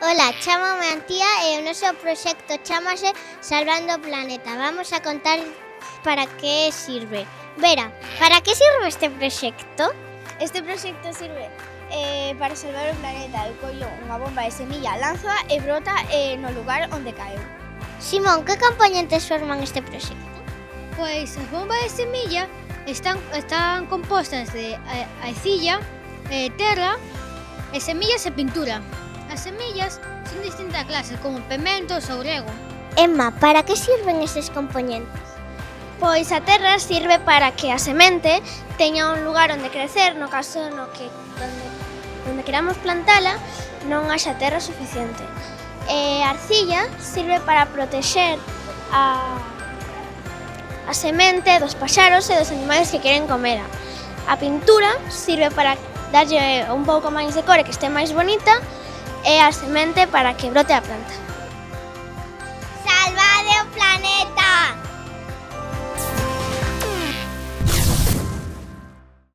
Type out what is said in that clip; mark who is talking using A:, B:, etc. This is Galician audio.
A: Ola, chámame Antía e o noso proxecto chámase Salvando o Planeta. Vamos a contar para que sirve. Vera, para que sirve este proxecto?
B: Este proxecto sirve para salvar o planeta. Eu collo unha bomba de semilla, lanza e brota no lugar onde caeu.
A: Simón, que componentes forman este proxecto?
C: Pois as bombas de semilla están compostas de arcilla, terra, e semillas e pintura. As semillas son de distintas clases, como pementos ou rego.
A: Emma, para que sirven estes componentes?
B: Pois a terra sirve para que a semente teña un lugar onde crecer, no caso onde queramos plantala non haxa terra suficiente. E a arcilla sirve para protexer a semente dos paxaros e dos animais que queren comela. A pintura sirve para darlle un pouco máis de cor e que este máis bonita, e a semente para que brote a planta.